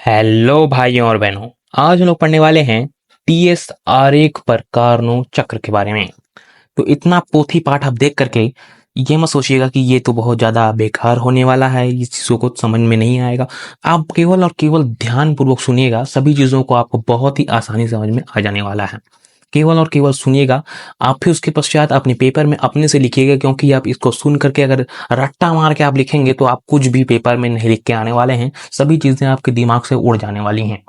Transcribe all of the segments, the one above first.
Hello भाइयों और बहनों। आज हम लोग पढ़ने वाले हैं टीएस आरेख पर कार्नो चक्र के बारे में। तो इतना पोथी पाठ आप देख करके ये मत सोचिएगा कि ये तो बहुत ज्यादा बेकार होने वाला है, इस चीजों को समझ में नहीं आएगा। आप केवल और केवल ध्यान पूर्वक सुनिएगा, सभी चीजों को आपको बहुत ही आसानी से समझ में आ जाने वाला है। केवल और केवल सुनिएगा, आप फिर उसके पश्चात अपने पेपर में अपने से लिखिएगा, क्योंकि आप इसको सुन करके अगर रट्टा मार के आप लिखेंगे तो आप कुछ भी पेपर में नहीं लिख के आने वाले हैं, सभी चीजें आपके दिमाग से उड़ जाने वाली हैं।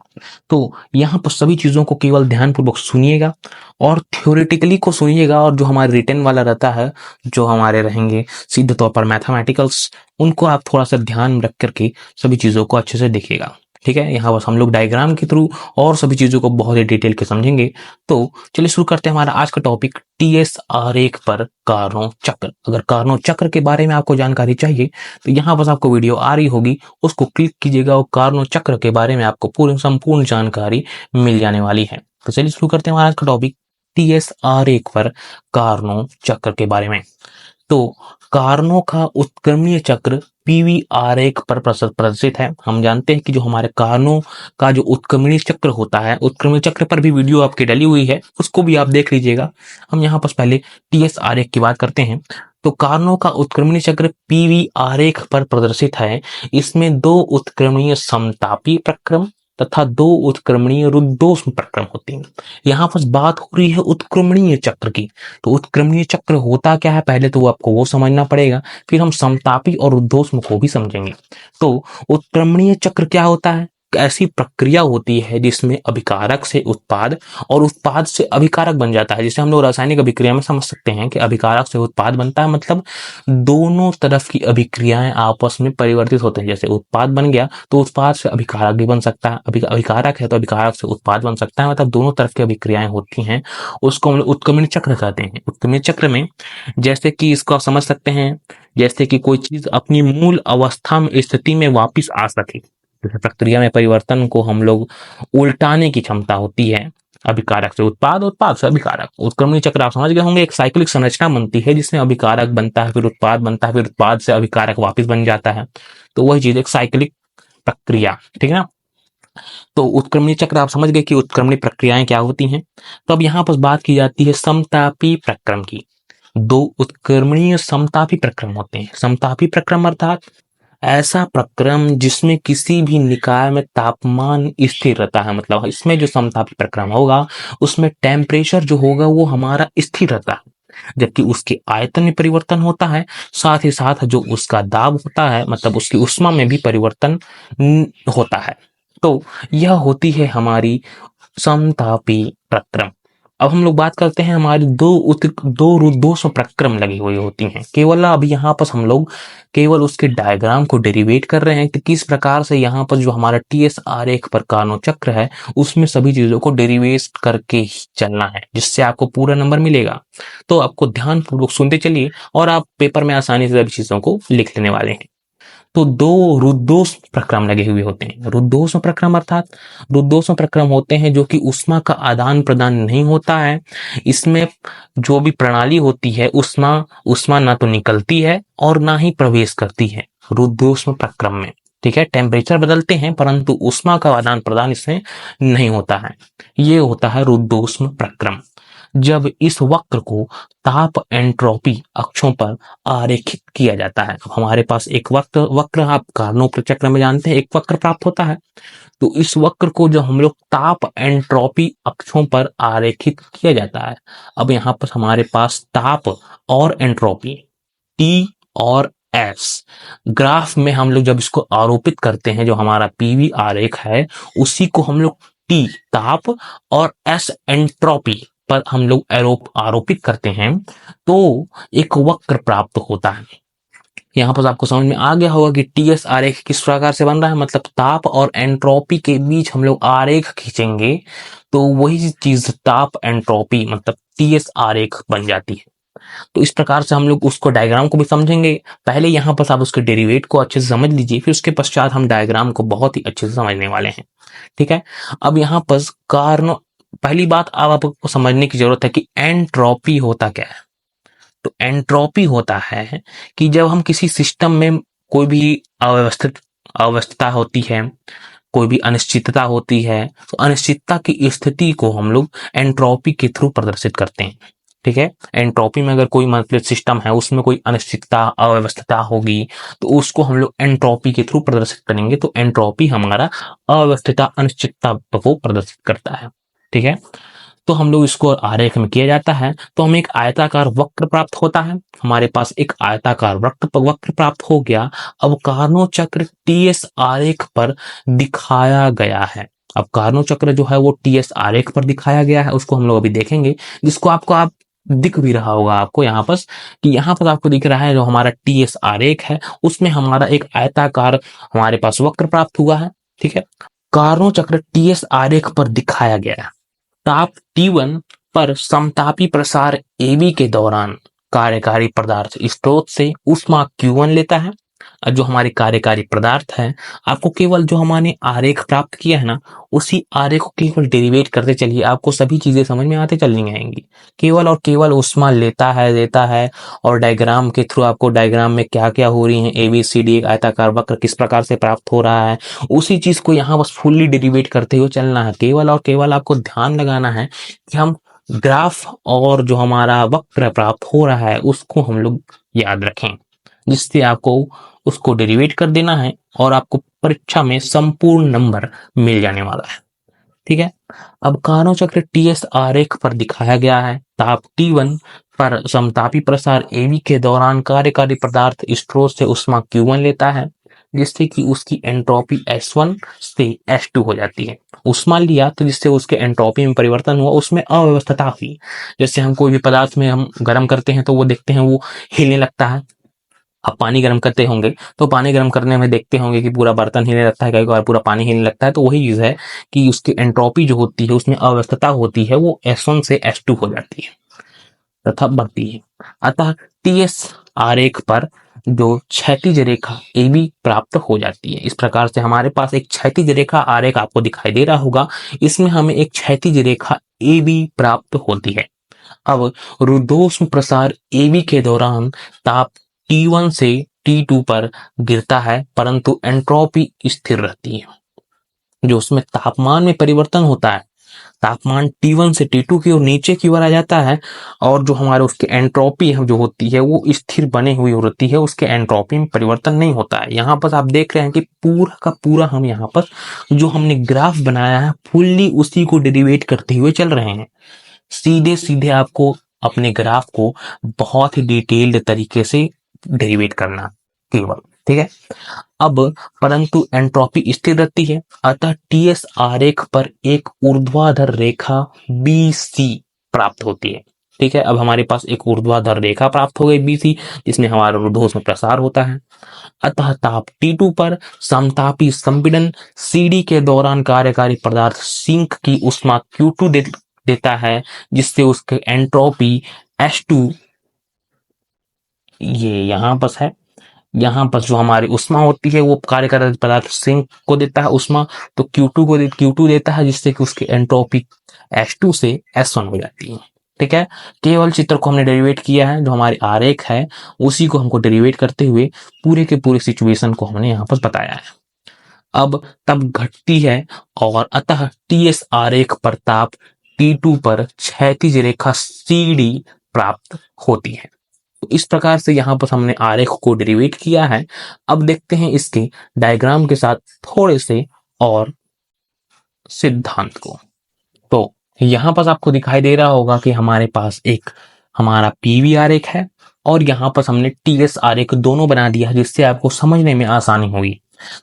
तो यहाँ पर सभी चीजों को केवल ध्यानपूर्वक सुनिएगा और थ्योरेटिकली को सुनिएगा, और जो हमारे रिटर्न वाला रहता है, जो हमारे रहेंगे सीधे तौर पर मैथमेटिकल्स, उनको आप थोड़ा सा ध्यान रख करके सभी चीजों को अच्छे से देखिएगा। ठीक है, यहाँ बस हम लोग डायग्राम के थ्रू और सभी चीजों को बहुत ही डिटेल के समझेंगे। तो चलिए शुरू करते हैं हमारा आज का टॉपिक, टीएस आरेख पर कार्नो चक्र। अगर कार्नो चक्र के बारे में आपको जानकारी चाहिए तो यहाँ बस आपको वीडियो आ रही होगी, उसको क्लिक कीजिएगा और कार्नो चक्र के बारे में आपको पूरी संपूर्ण जानकारी मिल जाने वाली है। तो चलिए शुरू करते हैं हमारा आज का टॉपिक, टीएस आरेख पर कार्नो चक्र के बारे में। तो कार्नो का उत्क्रमणीय चक्र पीवी आरेख पर प्रदर्शित है। हम जानते हैं कि जो हमारे कार्नो का जो उत्क्रमणीय चक्र होता है, उत्क्रमणीय चक्र पर भी वीडियो आपकी डली हुई है, उसको भी आप देख लीजिएगा। हम यहाँ पर पहले टीएस आरेख की बात करते हैं। तो कार्नो का उत्क्रमणीय चक्र पीवी आरेख पर प्रदर्शित है। इसमें दो उत्क्रमणीय समतापी प्रक्रम तथा दो उत्क्रमणीय रुद्धोष्म प्रक्रम होते हैं। यहाँ पर बात हो रही है उत्क्रमणीय चक्र की। तो उत्क्रमणीय चक्र होता क्या है, पहले तो आपको वो समझना पड़ेगा, फिर हम समतापी और रुद्धोष्म को भी समझेंगे। तो उत्क्रमणीय चक्र क्या होता है? ऐसी प्रक्रिया होती है जिसमें अभिकारक से उत्पाद और उत्पाद से अभिकारक बन जाता है। जिसे हम लोग रासायनिक अभिक्रिया में समझ सकते हैं कि अभिकारक से उत्पाद बनता है, मतलब दोनों तरफ की अभिक्रियाएं आपस में परिवर्तित होते हैं। जैसे उत्पाद बन गया तो उत्पाद से अभिकारक भी बन सकता है, अभिकारक है तो अभिकारक से उत्पाद बन सकता है, मतलब दोनों तरफ की अभिक्रियाएं होती हैं, उसको हम लोग उत्क्रमणीय चक्र कहते हैं। उत्क्रमणीय चक्र में जैसे कि इसको आप समझ सकते हैं, जैसे कि कोई चीज अपनी मूल अवस्था में स्थिति में वापस आ सके, जैसे प्रक्रिया में परिवर्तन को हम लोग उल्टाने की क्षमता होती है। अभिकारक से उत्पाद, उत्पाद से अभिकारक, उत्क्रमणीय चक्र आप समझ गए होंगे। एक साइक्लिक संरचना बनती है जिसमें अभिकारक बनता है, फिर उत्पाद बनता है, फिर उत्पाद से अभिकारक वापस बन जाता है। तो वही चीज एक साइक्लिक प्रक्रिया, ठीक है ना। तो उत्क्रमणीय चक्र आप समझ गए कि उत्क्रमणीय प्रक्रियाएं क्या होती हैं। तो अब यहाँ पर बात की जाती है समतापी प्रक्रम की। दो उत्क्रमणीय समतापी प्रक्रम होते हैं। समतापी प्रक्रम अर्थात ऐसा प्रक्रम जिसमें किसी भी निकाय में तापमान स्थिर रहता है, मतलब इसमें जो समतापी प्रक्रम होगा उसमें टेम्परेचर जो होगा वो हमारा स्थिर रहता है, जबकि उसके आयतन में परिवर्तन होता है, साथ ही साथ जो उसका दाब होता है, मतलब उसकी उष्मा में भी परिवर्तन होता है। तो यह होती है हमारी समतापी प्रक्रम। अब हम लोग बात करते हैं, हमारी दो रुद्धोष्म प्रक्रम लगी हुई होती हैं। केवल अभी यहाँ पर हम लोग केवल उसके डायग्राम को डेरिवेट कर रहे हैं कि किस प्रकार से यहाँ पर जो हमारा टीएस आरेख पर कार्नो चक्र है उसमें सभी चीजों को डेरिवेट करके ही चलना है, जिससे आपको पूरा नंबर मिलेगा। तो आपको ध्यानपूर्वक सुनते चलिए और आप पेपर में आसानी से सभी चीजों को लिख लेने वाले हैं। तो दो रुद्धोष्म प्रक्रम लगे हुए होते हैं। रुद्धोष्म प्रक्रम अर्थात रुद्धोष्म प्रक्रम होते हैं जो कि ऊष्मा का आदान प्रदान नहीं होता है। इसमें जो भी प्रणाली होती है, ऊष्मा ऊष्मा ना तो निकलती है और ना ही प्रवेश करती है रुद्धोष्म प्रक्रम में। ठीक है, टेम्परेचर बदलते हैं परंतु ऊष्मा का आदान प्रदान इसमें नहीं होता है। ये होता है रुद्धोष्म प्रक्रम। जब इस वक्र को ताप एंट्रोपी अक्षों पर आरेखित किया जाता है, तो हमारे पास एक वक्र आप कार्नो चक्र में जानते हैं एक वक्र प्राप्त होता है। तो इस वक्र को जो हम लोग ताप एंट्रोपी अक्षों पर आरेखित किया जाता है। अब यहाँ पर हमारे पास ताप और एंट्रोपी टी और एस, ग्राफ में हम लोग जब इसको आरोपित करते हैं, जो हमारा पीवी आरेख है उसी को हम लोग टी ताप और एस एंट्रोपी पर हम लोग आरोपित करते हैं, तो एक वक्र प्राप्त होता है। यहाँ पर आपको समझ में आ गया होगा कि टीएस आरेख किस प्रकार से बन रहा है, मतलब ताप और एंट्रोपी के बीच हम लोग आरेख खींचेंगे तो वही चीज ताप एंट्रोपी मतलब टीएस आरेख बन जाती है। तो इस प्रकार से हम लोग उसको डायग्राम को भी समझेंगे। पहले यहाँ पर आप उसके डेरिवेट को अच्छे से समझ लीजिए, फिर उसके पश्चात हम डायग्राम को बहुत ही अच्छे से समझने वाले हैं। ठीक है, अब यहाँ पर कार्नो, पहली बात अब आपको समझने की जरूरत है कि एंट्रोपी होता क्या है। तो एंट्रोपी होता है कि जब हम किसी सिस्टम में कोई भी अव्यवस्थित अव्यवस्था होती है कोई भी अनिश्चितता होती है, तो अनिश्चितता की स्थिति को हम लोग एंट्रोपी के थ्रू प्रदर्शित करते हैं। ठीक है, एंट्रोपी में अगर कोई मतलब सिस्टम है उसमें कोई अनिश्चितता अव्यवस्था होगी तो उसको हम लोग एंट्रोपी के थ्रू प्रदर्शित करेंगे। तो एंट्रोपी हमारा अव्यवस्था अनिश्चितता को प्रदर्शित करता है। ठीक है, तो हम लोग इसको आरेख में किया जाता है तो हमें एक आयताकार वक्र प्राप्त होता है। हमारे पास एक आयताकार वक्र प्राप्त हो गया। अब कार्नो चक्र टीएस आरेख पर दिखाया गया है। अब कार्नो चक्र जो है वो टीएस आरेख पर दिखाया गया है, उसको हम लोग अभी देखेंगे, जिसको आप दिख भी रहा होगा आपको यहाँ पर, कि यहाँ पर आपको दिख रहा है जो हमारा टीएस आरेख है उसमें हमारा एक आयताकार हमारे पास वक्र प्राप्त हुआ है। ठीक है, कार्नो चक्र टीएस आरेख पर दिखाया गया है। ताप T1 पर समतापी प्रसार AB के दौरान कार्यकारी पदार्थ स्रोत से ऊष्मा Q1 लेता है। और जो हमारी कार्यकारी पदार्थ है, आपको केवल जो हमने आरेख प्राप्त किया है ना, उसी आरेख को केवल डेरिवेट करते चलिए, आपको सभी चीजें समझ में आते चलनी आएंगी। केवल और केवल ऊष्मा लेता है, देता है, और डायग्राम के थ्रू आपको डायग्राम में क्या क्या हो रही है, ABCD एक आयताकार वक्र किस प्रकार से प्राप्त हो रहा है, उसी चीज को यहाँ बस फुल्ली डेरिवेट करते हुए चलना है। केवल और केवल आपको ध्यान लगाना है कि हम ग्राफ और जो हमारा वक्र प्राप्त हो रहा है उसको हम लोग याद रखें, जिससे आपको उसको डेरिवेट कर देना है और आपको परीक्षा में संपूर्ण नंबर मिल जाने वाला है। ठीक है, अब कार्नो चक्र टीएस आरेख पर दिखाया गया है। ताप T1 पर समतापी प्रसार AB के दौरान कार्यकारी पदार्थ स्रोत से ऊष्मा Q1 लेता है, जिससे कि उसकी एंट्रोपी S1 से S2 हो जाती है। ऊष्मा लिया तो जिससे उसके एंट्रोपी में परिवर्तन हुआ, उसमें अव्यवस्था हुई। जैसे हम कोई भी पदार्थ में हम गर्म करते हैं तो वो देखते हैं वो हिलने लगता है। आप पानी गर्म करते होंगे तो पानी गर्म करने में देखते होंगे कि पूरा बर्तन हिलने लगता है, कई बार पूरा पानी हिलने लगता है। तो वही चीज है कि उसकी एंट्रोपी जो होती है उसमें अव्यवस्था होती है, वो S1 से S2 हो जाती है तथा बढ़ती है। अतः टीएस आरेख पर जो क्षैतिज रेखा AB प्राप्त हो जाती है। इस प्रकार से हमारे पास एक क्षैतिज रेखा आरेख आपको दिखाई दे रहा होगा, इसमें हमें एक क्षैतिज रेखा AB प्राप्त होती है। अब रुद्धोष्म प्रसार AB के दौरान ताप T1 से T2 पर गिरता है, परंतु एंट्रोपी स्थिर रहती है। जो उसमें तापमान में परिवर्तन होता है, तापमान T1 से T2 की ओर नीचे की ओर आ जाता है, और जो हमारे उसकी एंट्रोपी जो होती है वो स्थिर बने हुई होती है, उसके एंट्रोपी में परिवर्तन नहीं होता है। यहाँ पर आप देख रहे हैं कि पूरा का पूरा हम यहाँ पर जो हमने ग्राफ बनाया है फुल्ली उसी को डेरिवेट करते हुए चल रहे हैं। सीधे सीधे आपको अपने ग्राफ को बहुत ही डिटेल्ड तरीके से डेरिवेट करना केवल। ठीक है, अब परंतु एंट्रोपी स्थिर रहती है, अतः टीएस आरेख पर एक ऊर्ध्वाधर रेखा BC प्राप्त होती है। ठीक है, अब हमारे पास एक ऊर्ध्वाधर रेखा प्राप्त हो गई BC, जिसमें हमारा रुद्धोष्म प्रसार होता है। अतः ताप T2 पर समतापी संपीड़न CD के दौरान कार्यकारी पदार्थ सिंक की ऊष्मा Q2 देता है, जिससे उसके एंट्रोपी S2 ये यहाँ पर है, यहाँ पर जो हमारी ऊष्मा होती है वो कार्यकारी पदार्थ सिंक को देता है ऊष्मा, तो Q2 देता है, जिससे कि उसकी एंट्रोपी S2 से S1 हो जाती है। ठीक है, केवल चित्र को हमने डेरिवेट किया है, जो हमारी आरेख है उसी को हमको डेरिवेट करते हुए पूरे के पूरे सिचुएशन को हमने यहाँ पर बताया है। अब तब घटती है और अतः टीएस आरेख पर ताप T2 पर क्षैतिज रेखा CD प्राप्त होती है। तो इस प्रकार से यहाँ पर हमने आरेख को डेरिवेट किया है। अब देखते हैं इसके डायग्राम के साथ थोड़े से और सिद्धांत को। तो यहाँ पर आपको दिखाई दे रहा होगा कि हमारे पास एक हमारा PV आरेख है और यहाँ पर हमने TS आरेख दोनों बना दिया है, जिससे आपको समझने में आसानी होगी।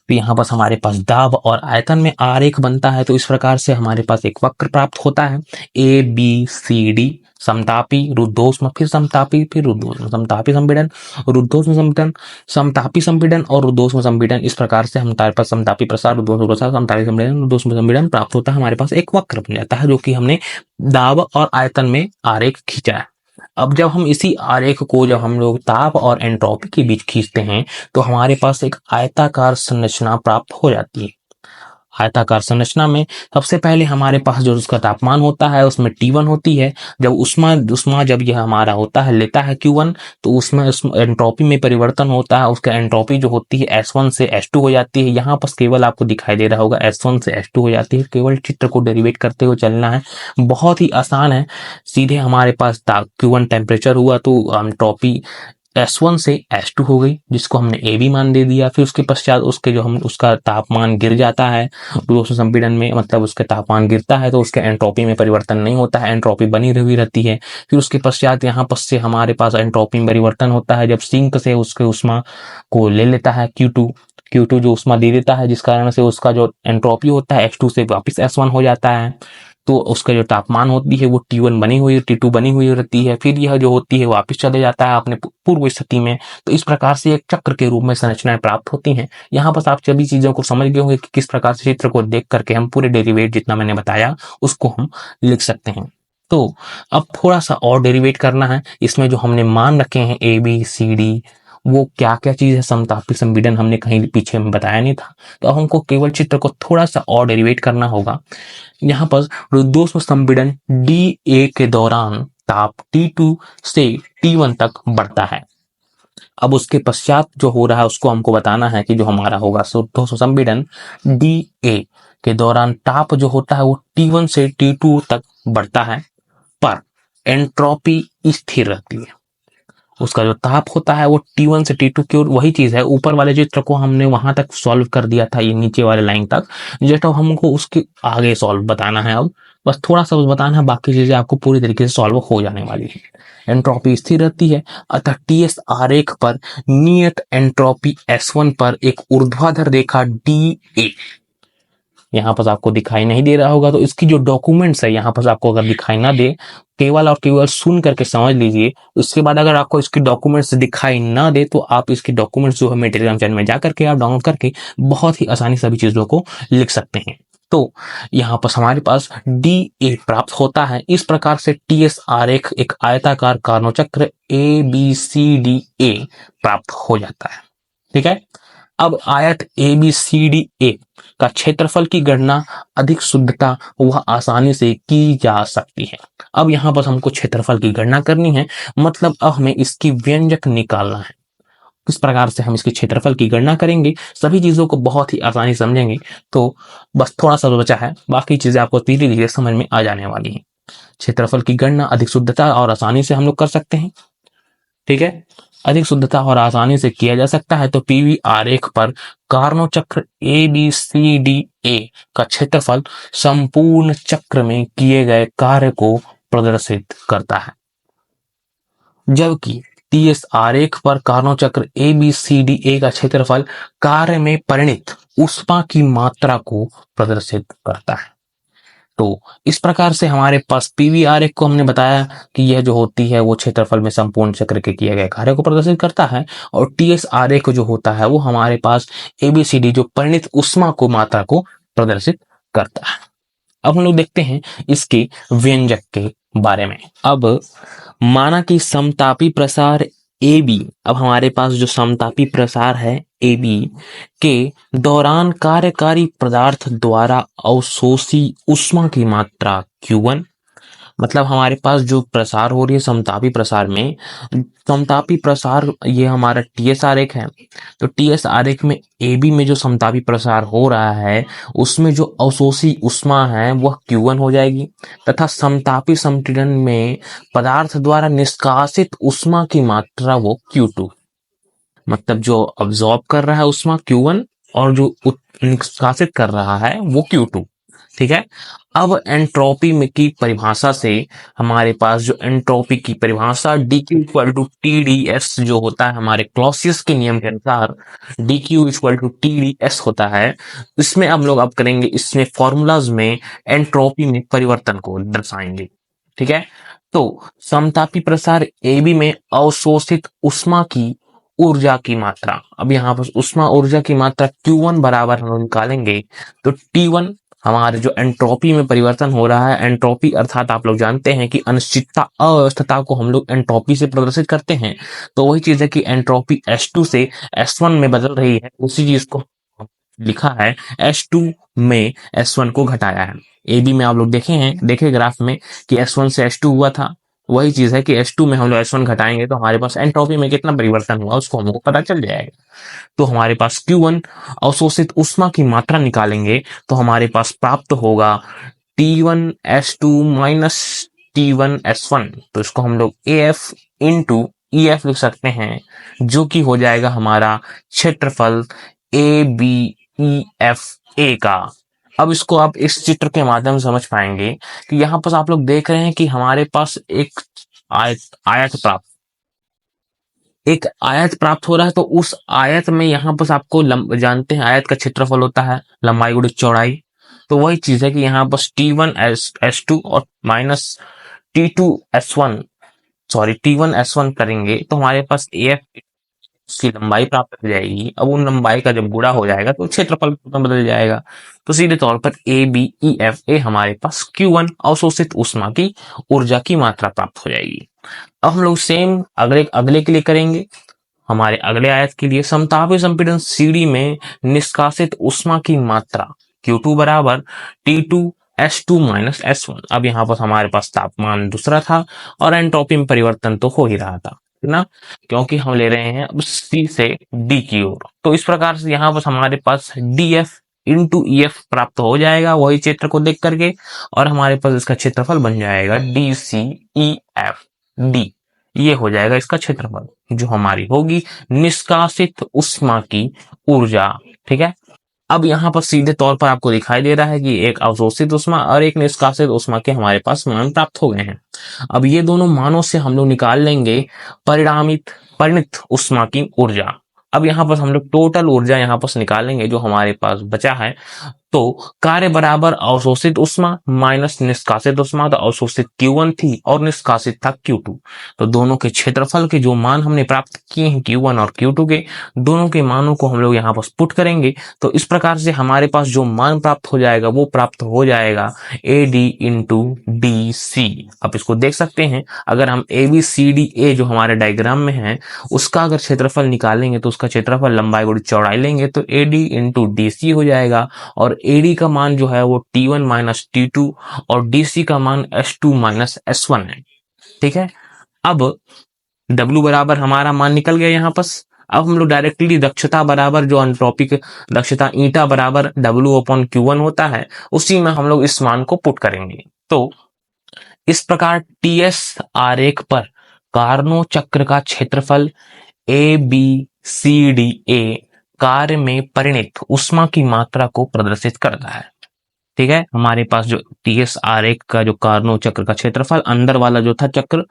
तो यहाँ पर हमारे पास दाब और आयतन में आरेख बनता है। तो इस प्रकार से हमारे पास एक वक्र प्राप्त होता है ABCD, समतापी, रुद्धोष्म, फिर समतापी, फिर रुद्धोष्म, समतापी संपीड़न, रुद्धोष्म संपीड़न, समतापी संपीड़न और रुद्धोष्म संपीड़न। इस प्रकार से हमारे पास समतापी प्रसार, रुद्धोष्म प्रसार, समतापी संपीड़न, रुद्धोष्म संपीड़न प्राप्त होता है। हमारे पास एक वक्र बन जाता है, जो कि हमने दाब और आयतन में आरेख खींचा है। अब जब हम इसी आरेख को जब हम लोग ताप और एंट्रोपी के बीच खींचते हैं तो हमारे पास एक आयताकार संरचना प्राप्त हो जाती है। आयताकार संरचना में सबसे पहले हमारे पास जो उसका तापमान होता है उसमें T1 होती है। जब उष्मा उष्मा जब यह हमारा होता है लेता है Q1, तो उसमें एंट्रोपी में परिवर्तन होता है। उसका एंट्रोपी जो होती है S1 से S2 हो जाती है। यहाँ पर केवल आपको दिखाई दे रहा होगा S1 से S2 हो जाती है। केवल चित्र को डेरिवेट करते हुए चलना है, बहुत ही आसान है। सीधे हमारे पास Q1 टेम्परेचर हुआ तो एंट्रोपी S1 से S2 हो गई, जिसको हमने ए बी मान दे दिया। फिर उसके पश्चात उसके जो हम उसका तापमान गिर जाता है उष्ण संपीड़न में, मतलब उसके तापमान गिरता है तो उसके एंट्रोपी में परिवर्तन नहीं होता है, एंट्रोपी बनी हुई रहती है। फिर उसके पश्चात यहाँ पर से हमारे पास एंट्रोपी में परिवर्तन होता है जब सिंक से उसके उष्मा को ले लेता है Q2 जो उष्मा दे देता है, जिस कारण से उसका जो एंट्रोपी होता है S2 से वापस S1 हो जाता है। तो उसका जो तापमान होती है वो T1 बनी हुई T2 बनी हुई रहती है। फिर यह जो होती है वापस चले जाता है अपने पूर्व स्थिति में। तो इस प्रकार से एक चक्र के रूप में संरचनाएं प्राप्त होती हैं। यहाँ बस आप सभी चीजों को समझ गए होंगे कि किस प्रकार से चित्र को देख करके हम पूरे डेरिवेट जितना मैंने बताया उसको हम लिख सकते हैं। तो अब थोड़ा सा और डेरिवेट करना है। इसमें जो हमने मान रखे हैं ए बी सी डी, वो क्या क्या चीज है, समतापी संपीड़न हमने कहीं पीछे में बताया नहीं था। तो अब हमको केवल चित्र को थोड़ा सा और डेरिवेट करना होगा। यहाँ पर रुद्धोष्म संपीड़न DA के दौरान ताप T2 से T1 तक बढ़ता है। अब उसके पश्चात जो हो रहा है उसको हमको बताना है कि जो हमारा होगा रुद्धोष्म संपीड़न DA के दौरान ताप जो होता है वो T1 से T2 तक बढ़ता है, पर एंट्रोपी स्थिर रहती है। उसका जो ताप होता है वो T1 से T2 की ओर, वही चीज है ऊपर वाले चित्र को हमने वहां तक सॉल्व कर दिया था, ये नीचे वाले लाइन तक, जस्ट अब हमको उसके आगे सॉल्व बताना है। अब बस थोड़ा सा बताना है, बाकी चीजें आपको पूरी तरीके से सॉल्व हो जाने वाली है। एंट्रोपी स्थिर रहती है, अतः TS आरेख पर नियत एंट्रोपी S1 पर एक ऊर्ध्वाधर रेखा DA यहाँ पर आपको दिखाई नहीं दे रहा होगा, तो इसकी जो डॉक्यूमेंट्स है यहाँ पर आपको अगर दिखाई ना दे, केवल और केवल सुन करके समझ लीजिए। उसके बाद अगर आपको इसकी डॉक्यूमेंट्स दिखाई ना दे तो आप इसकी डॉक्यूमेंट्स जो है मेरे टेलीग्राम चैनल में जाकर के आप डाउनलोड करके बहुत ही आसानी से सभी चीजों को लिख सकते हैं। तो यहाँ पर हमारे पास DA प्राप्त होता है। इस प्रकार से TS आरेख एक आयताकार कार्नो चक्र ABCDA प्राप्त हो जाता है। ठीक है, अब आयत ABCDA का क्षेत्रफल की गणना अधिक शुद्धता व आसानी से की जा सकती है। अब यहाँ पर हमको क्षेत्रफल की गणना करनी है, मतलब अब हमें इसकी व्यंजक निकालना है। किस प्रकार से हम इसके क्षेत्रफल की गणना करेंगे, सभी चीजों को बहुत ही आसानी समझेंगे। तो बस थोड़ा सा बचा है, बाकी चीजें आपको धीरे धीरे समझ में आ जाने वाली है। क्षेत्रफल की गणना अधिक शुद्धता और आसानी से हम लोग कर सकते हैं। ठीक है, अधिक शुद्धता और आसानी से किया जा सकता है। तो पीवी आरेख पर कार्नो चक्र ABCDA का क्षेत्रफल संपूर्ण चक्र में किए गए कार्य को प्रदर्शित करता है, जबकि TS आरेख पर कार्नो चक्र ABCDA का क्षेत्रफल कार्य में परिणित ऊष्मा की मात्रा को प्रदर्शित करता है। तो इस प्रकार से हमारे पास पीवी आरेख को हमने बताया कि यह जो होती है वो क्षेत्रफल में संपूर्ण चक्र के किए गए कार्य को प्रदर्शित करता है, और TS आरेख जो होता है वो हमारे पास ABCD जो परिणित ऊष्मा को मात्रा को प्रदर्शित करता है। अब हम लोग देखते हैं इसके व्यंजक के बारे में। अब माना कि समतापी प्रसार AB, अब हमारे पास जो समतापी प्रसार है AB के दौरान कार्यकारी पदार्थ द्वारा अवशोषी ऊष्मा की मात्रा Q1, मतलब हमारे पास जो प्रसार हो रही है समतापी प्रसार में, समतापी प्रसार ये हमारा TS आरेख है। तो TS आरेख में AB में जो समतापी प्रसार हो रहा है उसमें जो अवशोषी ऊष्मा है वह Q1 हो जाएगी, तथा समतापी संपीड़न में पदार्थ द्वारा निष्कासित ऊष्मा की मात्रा वो Q2, मतलब जो अब्सॉर्ब कर रहा है ऊष्मा Q1 और जो निष्कासित कर रहा है वो Q2। ठीक है, अब एंट्रोपी में की परिभाषा से हमारे पास जो एंट्रोपी की परिभाषा dq इक्वल टू TdS जो होता है हमारे क्लॉसियस के नियम के अनुसार dq इक्वल टू TdS होता है। इसमें हम लोग अब करेंगे, इसमें फॉर्मूलाज में एंट्रोपी में परिवर्तन को दर्शाएंगे। ठीक है, तो समतापी प्रसार AB में अवशोषित ऊष्मा की ऊर्जा की मात्रा, अब यहाँ पर ऊष्मा ऊर्जा की मात्रा Q1 बराबर हम लोग निकालेंगे तो T1 हमारे जो एंट्रोपी में परिवर्तन हो रहा है, एंट्रोपी अर्थात आप लोग जानते हैं कि अनिश्चितता अव्यवस्था को हम लोग एंट्रोपी से प्रदर्शित करते हैं। तो वही चीज है कि एंट्रोपी S2 से S1 में बदल रही है, उसी चीज को लिखा है S2 में S1 को घटाया है। AB में आप लोग देखे ग्राफ में कि S1 से S2 हुआ था, वही चीज है कि S2 में हम लोग S1 घटाएंगे तो हमारे पास एंट्रोपी में कितना परिवर्तन हुआ उसको हमको पता चल जाएगा। तो हमारे पास Q1 अवशोषित ऊष्मा की मात्रा निकालेंगे तो हमारे पास प्राप्त होगा T1S2 माइनस T1S1। तो इसको हम लोग AF इंटू EF लिख सकते हैं, जो कि हो जाएगा हमारा क्षेत्रफल ABEFA का। अब इसको आप इस चित्र के माध्यम से समझ पाएंगे कि यहाँ पर आप लोग देख रहे हैं कि हमारे पास एक आयत प्राप्त हो रहा है। तो उस आयत में यहाँ पर आपको जानते हैं आयत का क्षेत्रफल होता है लंबाई गुणित चौड़ाई। तो वही चीज है कि यहाँ पर T1S2 और माइनस T2S1 सॉरी T1S1 करेंगे तो हमारे पास AF की लंबाई प्राप्त हो जाएगी। अब उन लंबाई का जब गुणा हो जाएगा तो क्षेत्रफल बदल जाएगा। तो सीधे तौर पर ABEFA हमारे पास Q1 अवशोषित ऊष्मा की ऊर्जा की मात्रा प्राप्त हो जाएगी। अब हम लोग सेम अगले के लिए करेंगे। हमारे अगले आयत के लिए समतापीय संपीड़न CD में निष्कासित ऊष्मा की मात्रा Q2 बराबर T2S2 माइनस S1। अब यहाँ पर हमारे पास तापमान दूसरा था और एंट्रोपी में परिवर्तन तो हो ही रहा था ना, क्योंकि हम ले रहे हैं अब C से D की ओर। तो इस प्रकार से यहाँ पर हमारे पास DF इंटू EF प्राप्त हो जाएगा वही क्षेत्र को देख करके, और हमारे पास इसका क्षेत्रफल बन जाएगा DCEFD। ये हो जाएगा इसका क्षेत्रफल, जो हमारी होगी निष्कासित ऊष्मा की ऊर्जा। ठीक है, अब यहाँ पर सीधे तौर पर आपको दिखाई दे रहा है कि एक अवशोषित ऊष्मा और एक निष्कासित ऊष्मा के हमारे पास मान प्राप्त हो गए हैं। अब ये दोनों मानों से हम लोग निकाल लेंगे परिणित ऊष्मा की ऊर्जा। अब यहाँ पर हम लोग टोटल ऊर्जा यहाँ पर निकालेंगे जो हमारे पास बचा है। तो कार्य बराबर अवशोषित ऊष्मा माइनस निष्कासित ऊष्मा। तो अवशोषित Q1 थी और निष्कासित था Q2। तो दोनों के क्षेत्रफल के जो मान हमने प्राप्त किए हैं Q1 और Q2 के, दोनों के मानों को हम लोग यहाँ पर पुट करेंगे। तो इस प्रकार से हमारे पास जो मान प्राप्त हो जाएगा वो प्राप्त हो जाएगा AD इंटू DC। आप इसको देख सकते हैं, अगर हम ABCDA जो हमारे डायग्राम में है उसका अगर क्षेत्रफल निकालेंगे तो उसका क्षेत्रफल लंबाई गुणित चौड़ाई लेंगे तो AD इंटू DC हो जाएगा। और AD का मान जो है वो T1 माइनस T2 और DC का मान S2 माइनस S1 है। ठीक है, अब W बराबर हमारा मान निकल गया यहाँ पर। अब हम लोग डायरेक्टली दक्षता बराबर जो एंट्रोपिक दक्षता ईटा बराबर W/Q1 होता है उसी में हम लोग इस मान को पुट करेंगे। तो इस प्रकार TS आरेख पर कार्नो चक्र का क्षेत्रफल ABCDA कार्य में परिणित ऊष्मा की मात्रा को प्रदर्शित करता है। ठीक है, हमारे पास जो TS आरेख का जो कार्नो चक्र का क्षेत्रफल अंदर वाला जो था चक्र,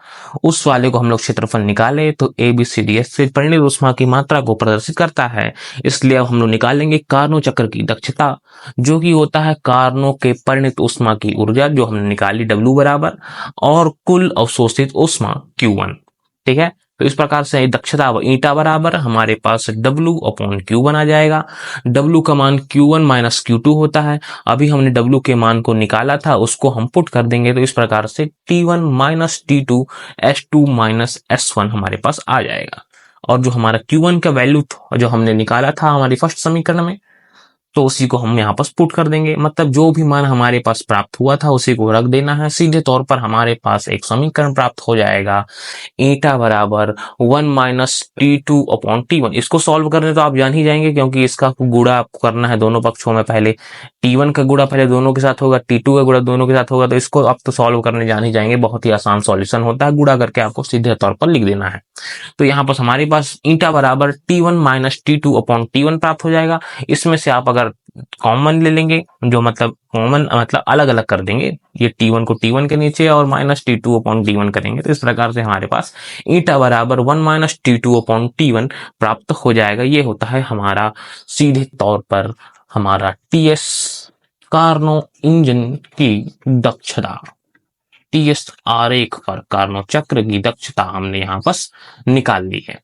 उस वाले को हम लोग क्षेत्रफल निकाले तो ABCDS से परिणित ऊष्मा की मात्रा को प्रदर्शित करता है। इसलिए अब हम लोग निकालेंगे कार्नो चक्र की दक्षता, जो कि होता है कार्नो के परिणित ऊष्मा की ऊर्जा जो हमने निकाली W बराबर और कुल अवशोषित ऊष्मा Q1। ठीक है, तो इस प्रकार से दक्षता ईटा बराबर हमारे पास W/Q1 आ जाएगा। W का मान Q1 माइनस Q2 होता है। अभी हमने W के मान को निकाला था, उसको हम पुट कर देंगे तो इस प्रकार से T1 minus T2 S2 minus S1 हमारे पास आ जाएगा। और जो हमारा Q1 का वैल्यू जो हमने निकाला था हमारी फर्स्ट समीकरण में, तो उसी को हम यहाँ पर पुट कर देंगे। मतलब जो भी मान हमारे पास प्राप्त हुआ था उसी को रख देना है। सीधे तौर पर हमारे पास एक समीकरण प्राप्त हो जाएगा ईटा बराबर 1 माइनस T2/T1। इसको सॉल्व करने तो आप जान ही जाएंगे, क्योंकि इसका गुणा आपको करना है दोनों पक्षों में। पहले T1 का गुणा पहले दोनों के साथ होगा, T2 का गुणा दोनों के साथ होगा। तो इसको आप तो सॉल्व करने जान ही जाएंगे, बहुत ही आसान सॉल्यूशन होता है। गुणा करके आपको सीधे तौर पर लिख देना है। तो यहाँ पर हमारे पास ईटा बराबर T1 माइनस T2/T1 प्राप्त हो जाएगा। इसमें से आप अगर कॉमन ले लेंगे, जो मतलब कॉमन मतलब अलग अलग कर देंगे, ये T1 को T1 के नीचे और माइनस T2/T1 करेंगे, तो इस प्रकार से हमारे पास ईटा बराबर 1 माइनस T2/T1 प्राप्त हो जाएगा। ये होता है हमारा सीधे तौर पर हमारा TS कार्नो इंजन की दक्षता। TS आरेख पर कार्नो चक्र की दक्षता हमने यहाँ पर निकाल ली है।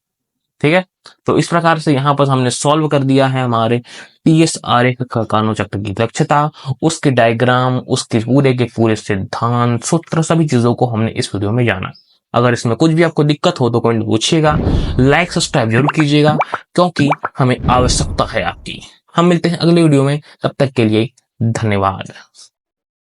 ठीक है, तो इस प्रकार से यहाँ पर हमने सॉल्व कर दिया है हमारे TS आरेख का कार्नो चक्र की दक्षता, उसके डायग्राम, उसके पूरे के पूरे सिद्धांत, सूत्र, सभी चीजों को हमने इस वीडियो में जाना। अगर इसमें कुछ भी आपको दिक्कत हो तो कमेंट पूछिएगा, लाइक सब्सक्राइब जरूर कीजिएगा, क्योंकि हमें आवश्यकता है आपकी। हम मिलते हैं अगले वीडियो में, तब तक के लिए धन्यवाद।